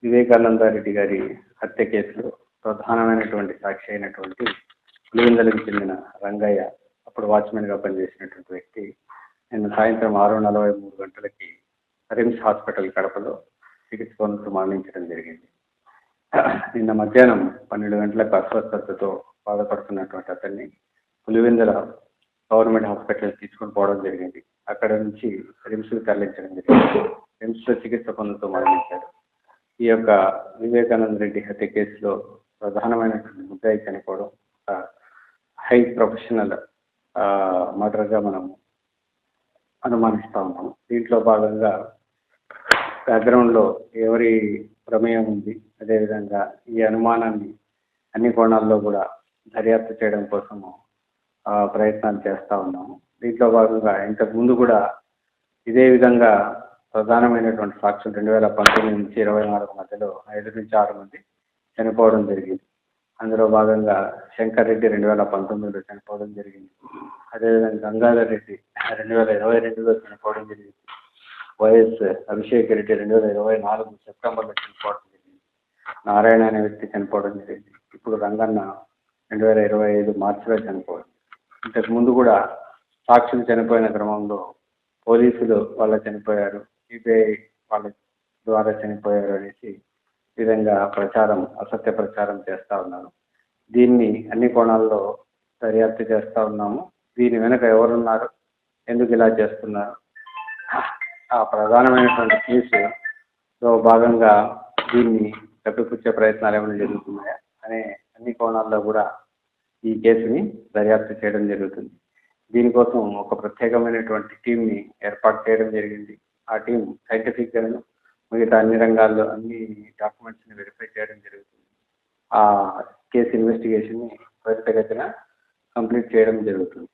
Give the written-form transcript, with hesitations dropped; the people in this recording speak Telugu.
వివేకానంద రెడ్డి గారి హత్య కేసులో ప్రధానమైనటువంటి సాక్షి అయినటువంటి పులివెందులకు చెందిన రంగయ్య, అప్పుడు వాచ్మెన్గా పనిచేసినటువంటి వ్యక్తి, నిన్న సాయంత్రం 6:43 గంటలకి రిమ్స్ హాస్పిటల్ కడపలో చికిత్స పొందుతూ మరణించడం జరిగింది. నిన్న మధ్యాహ్నం 12 గంటలకు అస్వస్థతతో బాధపడుతున్నటువంటి అతన్ని పులివెందుల గవర్నమెంట్ హాస్పిటల్ తీసుకొని పోవడం జరిగింది. అక్కడ నుంచి రిమ్స్కి తరలించడం జరిగింది. రిమ్స్లో చికిత్స పొందుతూ మరణించారు. ఈ యొక్క వివేకానంద రెడ్డి హత్య కేసులో ప్రధానమైనటువంటి ముద్దాయి చనిపోవడం హై ప్రొఫెషనల్ మర్డర్గా మనము అనుమానిస్తూ ఉన్నాము. దీంట్లో భాగంగా బ్యాక్గ్రౌండ్లో ఎవరి ప్రమేయం ఉంది, అదేవిధంగా ఈ అనుమానాన్ని అన్ని కోణాల్లో కూడా దర్యాప్తు చేయడం కోసము ప్రయత్నాలు చేస్తూ ఉన్నాము. దీంట్లో భాగంగా ఇంతకు ముందు కూడా ఇదే విధంగా ప్రధానమైనటువంటి సాక్షులు 2019 నుంచి 24 మధ్యలో 5 నుంచి 6 మంది చనిపోవడం జరిగింది. అందులో భాగంగా శంకర్ రెడ్డి 2019లో చనిపోవడం జరిగింది. అదేవిధంగా గంగాధర్ రెడ్డి 2022లో చనిపోవడం జరిగింది. వైఎస్ అభిషేక్ రెడ్డి 2024 సెప్టెంబర్లో చనిపోవడం జరిగింది. నారాయణ అనే వ్యక్తి చనిపోవడం జరిగింది. ఇప్పుడు రంగన్న 2025 మార్చిలో చనిపోవడం. ఇంతకు ముందు కూడా సాక్షులు చనిపోయిన క్రమంలో పోలీసులు వాళ్ళ చనిపోయారు, సిబిఐ వాళ్ళ ద్వారా చనిపోయారు అనేసి ఈ విధంగా అసత్య ప్రచారం చేస్తూ ఉన్నారు. దీన్ని అన్ని కోణాల్లో దర్యాప్తు చేస్తూ ఉన్నాము. దీని వెనుక ఎవరున్నారు, ఎందుకు ఇలా చేస్తున్నారు, ఆ ప్రధానమైనటువంటి కేసులో భాగంగా దీన్ని కప్పిపుచ్చే ప్రయత్నాలు ఏమైనా జరుగుతున్నాయా అనే అన్ని కోణాల్లో కూడా ఈ కేసుని దర్యాప్తు చేయడం జరుగుతుంది. దీనికోసం ఒక ప్రత్యేకమైనటువంటి టీంని ఏర్పాటు చేయడం జరిగింది. ఆ టీం సైంటిఫిక్గాను మిగతా అన్ని రంగాల్లో అన్ని డాక్యుమెంట్స్ని వెరిఫై చేయడం జరుగుతుంది. ఆ కేసు ఇన్వెస్టిగేషన్ని త్వరితగతిన కంప్లీట్ చేయడం జరుగుతుంది.